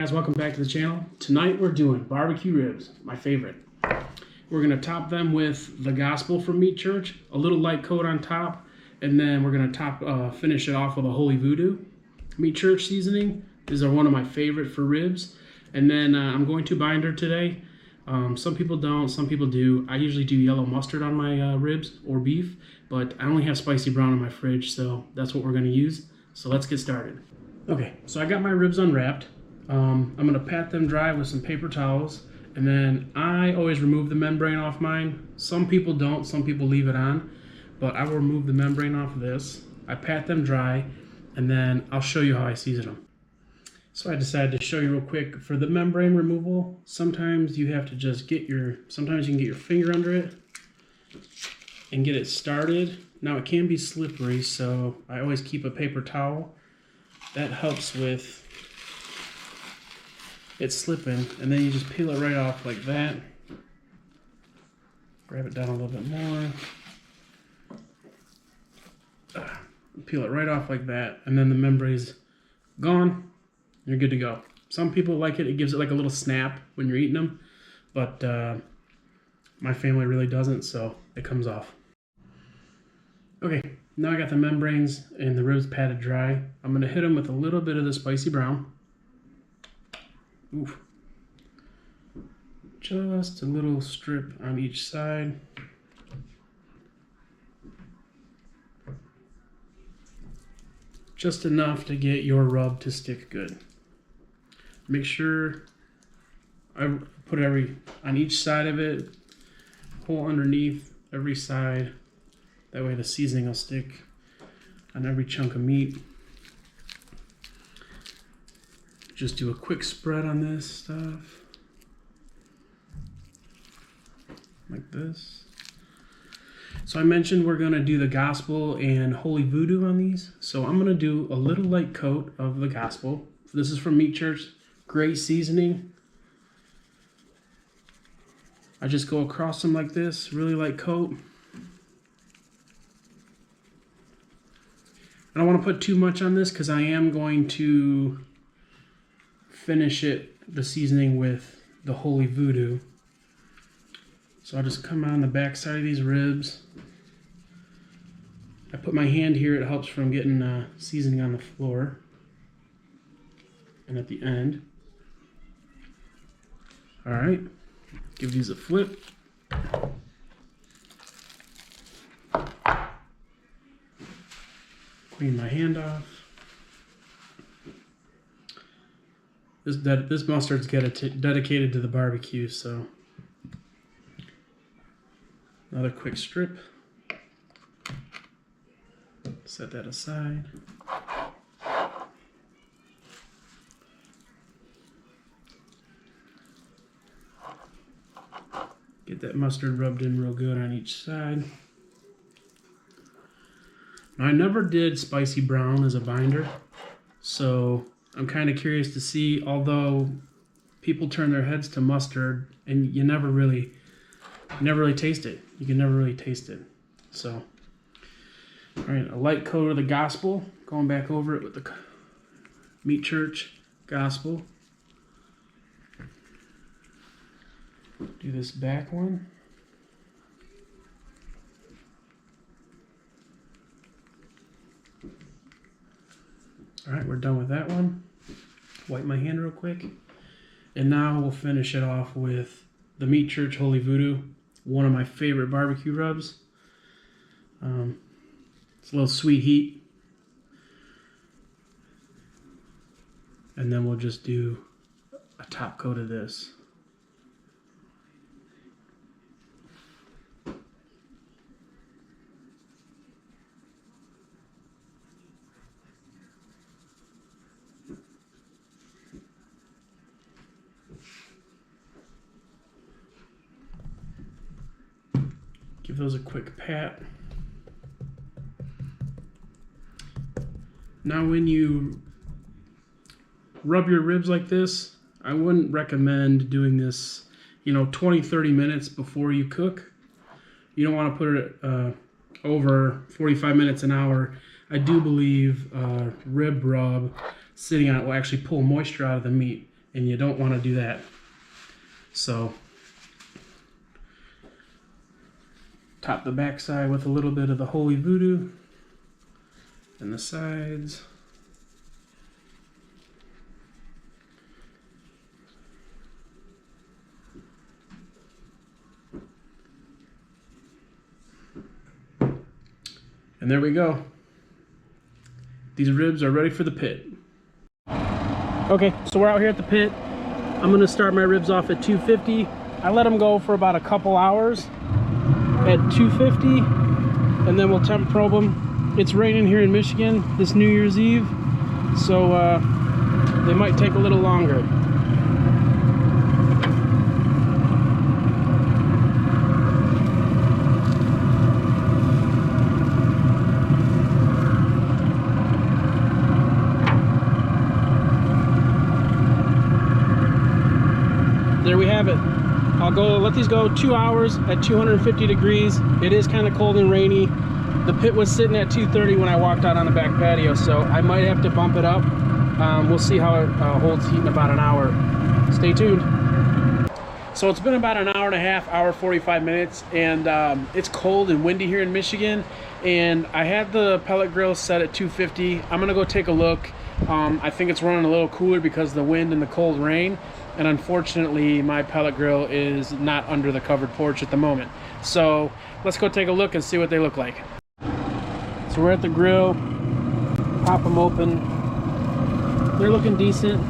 Guys, welcome back to the channel. Tonight we're doing barbecue ribs, my favorite. We're gonna top them with the Gospel from Meat Church, a little light coat on top, and then we're gonna finish it off with a Holy Voodoo Meat Church seasoning. These are one of my favorite for ribs. And then I'm going to binder today. Some people don't, some people do. I usually do yellow mustard on my ribs or beef, but I only have spicy brown in my fridge, so that's what we're gonna use. So let's get started. Okay, so I got my ribs unwrapped. I'm going to pat them dry with some paper towels, and then I always remove the membrane off mine. Some people don't, some people leave it on, but I will remove the membrane off of this. I pat them dry, and then I'll show you how I season them. So I decided to show you real quick for the membrane removal. Sometimes you have to just sometimes you can get your finger under it and get it started. Now it can be slippery, so I always keep a paper towel. That helps with it's slipping, and then you just peel it right off like that. Grab it down a little bit more. Peel it right off like that, and then the membrane's gone. You're good to go. Some people like it. It gives it like a little snap when you're eating them, but my family really doesn't, so it comes off. Okay, now I got the membranes and the ribs patted dry. I'm gonna hit them with a little bit of the spicy brown. Oof. Just a little strip on each side. Just enough to get your rub to stick good. Make sure I put on each side of it, hole underneath every side. That way the seasoning will stick on every chunk of meat. Just do a quick spread on this stuff, like this. So I mentioned we're gonna do the Gospel and Holy Voodoo on these. So I'm gonna do a little light coat of the Gospel. This is from Meat Church, great seasoning. I just go across them like this, really light coat. I don't wanna put too much on this because I am going to finish the seasoning with the Holy Voodoo. So I'll just come on the back side of these ribs. I put my hand here, it helps from getting seasoning on the floor. And at the end. All right, give these a flip. Clean my hand off. This mustard's dedicated to the barbecue, so another quick strip. Set that aside. Get that mustard rubbed in real good on each side. Now, I never did spicy brown as a binder, so I'm kind of curious to see, although people turn their heads to mustard and you never really taste it. You can never really taste it. So, all right, a light coat of the Gospel, going back over it with the Meat Church Gospel. Do this back one. All right, we're done with that one. Wipe my hand real quick. And now we'll finish it off with the Meat Church Holy Voodoo, one of my favorite barbecue rubs. It's a little sweet heat. And then we'll just do a top coat of this. Give those a quick pat. Now when you rub your ribs like this, I wouldn't recommend doing this, 20-30 minutes before you cook. You don't want to put it over 45 minutes, an hour. I do believe rib rub sitting on it will actually pull moisture out of the meat and you don't want to do that. So top the back side with a little bit of the Holy Voodoo and the sides. And there we go. These ribs are ready for the pit. Okay, so we're out here at the pit. I'm gonna start my ribs off at 250. I let them go for about a couple hours at 250, and then we'll temp probe them. It's raining here in Michigan this New Year's Eve, so they might take a little longer. There we have it. I'll let these go 2 hours at 250 degrees. It is kind of cold and rainy. The pit was sitting at 230 when I walked out on the back patio, so I might have to bump it up. We'll see how it holds heat in about an hour. Stay tuned. So it's been about an hour and a half, hour 45 minutes, and it's cold and windy here in Michigan, and I had the pellet grill set at 250. I'm gonna go take a look. I think it's running a little cooler because of the wind and the cold rain, and unfortunately my pellet grill is not under the covered porch at the moment. So let's go take a look and see what they look like. So we're at the grill, pop them open. They're looking decent.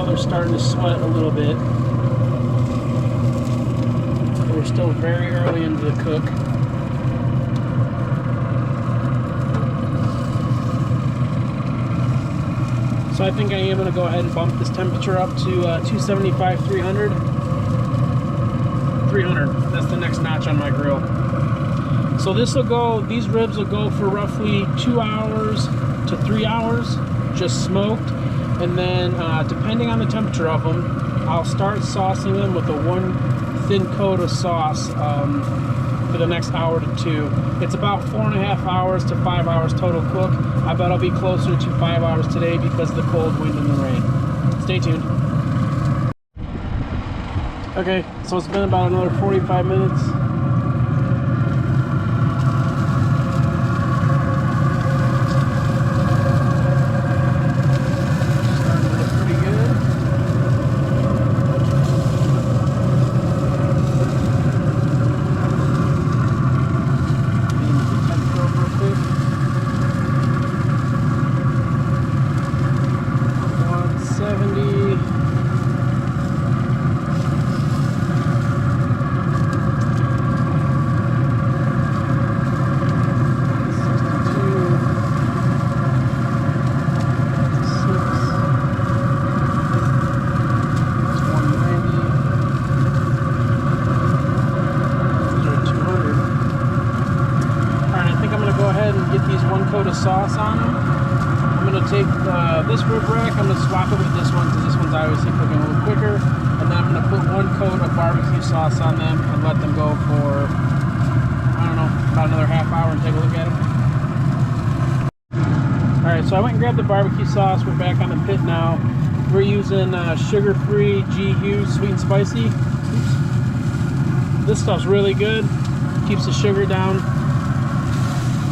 They're starting to sweat a little bit. We're still very early into the cook. So I think I am going to go ahead and bump this temperature up to 275, 300. 300, that's the next notch on my grill. So this will go, these ribs will go for roughly 2 hours to 3 hours, just smoked. And then, depending on the temperature of them, I'll start saucing them with a one thin coat of sauce for the next hour to 2. It's about 4.5 hours to 5 hours total cook. I bet I'll be closer to 5 hours today because of the cold wind and the rain. Stay tuned. Okay, so it's been about another 45 minutes. Sauce on them. I'm going to take this rib rack, I'm going to swap it with this one because this one's obviously cooking a little quicker, and then I'm going to put 1 coat of barbecue sauce on them and let them go for, I don't know, about another half hour and take a look at them. Alright, so I went and grabbed the barbecue sauce. We're back on the pit now. We're using sugar-free G Hughes sweet and spicy. Oops. This stuff's really good, keeps the sugar down.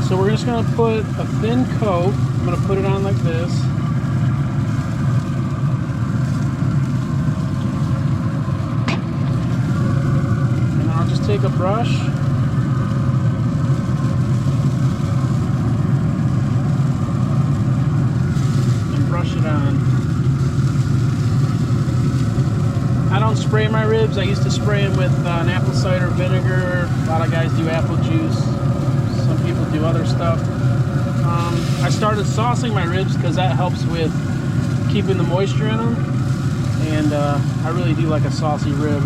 So we're just going to put a thin coat. I'm going to put it on like this. And then I'll just take a brush. And brush it on. I don't spray my ribs. I used to spray them with an apple cider vinegar. A lot of guys do apple juice. Some people do other stuff. I started saucing my ribs because that helps with keeping the moisture in them, and I really do like a saucy rib.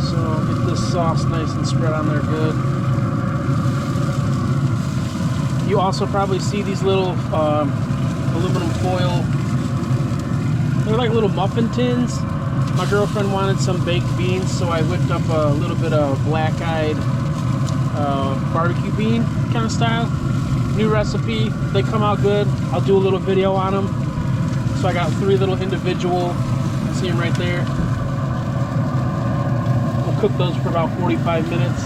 So get this sauce nice and spread on there good. You also probably see these little aluminum foil, they're like little muffin tins. My girlfriend wanted some baked beans, so I whipped up a little bit of black-eyed barbecue bean kind of style. New recipe. They come out good. I'll do a little video on them. So I got 3 little individual. See them right there. We'll cook those for about 45 minutes.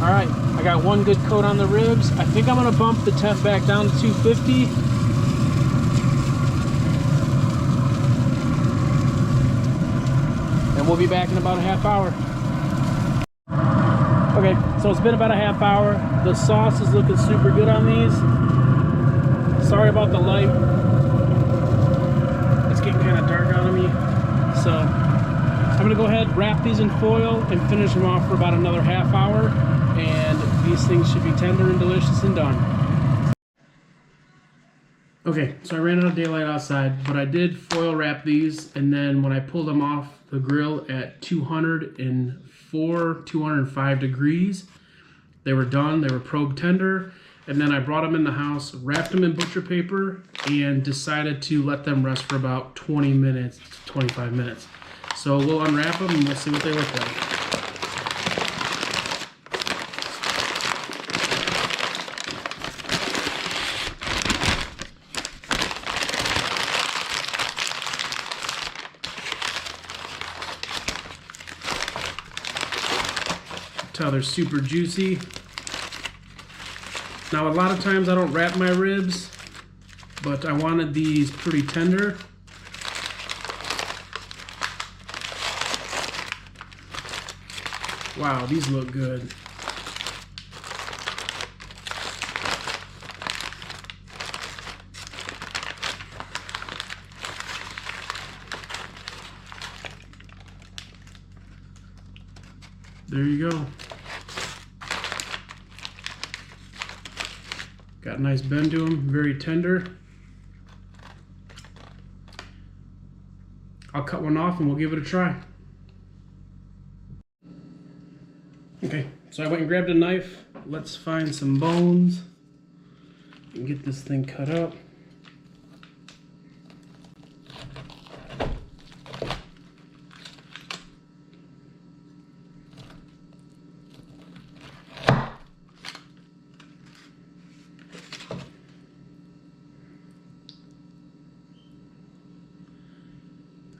All right, I got 1 good coat on the ribs. I think I'm gonna bump the temp back down to 250. And we'll be back in about a half hour. Okay, so it's been about a half hour. The sauce is looking super good on these. Sorry about the light. It's getting kind of dark out of me. So I'm gonna go ahead, wrap these in foil, and finish them off for about another half hour. And these things should be tender and delicious and done. Okay, so I ran out of daylight outside, but I did foil wrap these, and then when I pulled them off the grill at 204, 205 degrees, they were done. They were probe tender, and then I brought them in the house, wrapped them in butcher paper, and decided to let them rest for about 20 minutes to 25 minutes. So we'll unwrap them and we'll see what they look like. How they're super juicy. Now a lot of times I don't wrap my ribs, but I wanted these pretty tender. Wow, these look good. There you go. Got a nice bend to them, very tender. I'll cut one off and we'll give it a try. Okay, so I went and grabbed a knife. Let's find some bones and get this thing cut up.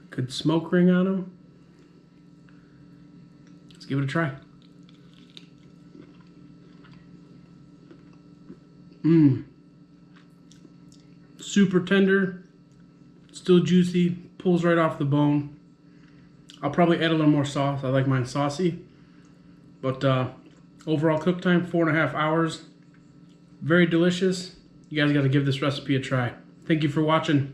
Good smoke ring on them. Let's give it a try. Super tender, still juicy, pulls right off the bone. I'll probably add a little more sauce. I like mine saucy. But overall cook time, 4.5 hours. Very delicious. You guys got to give this recipe a try. Thank you for watching.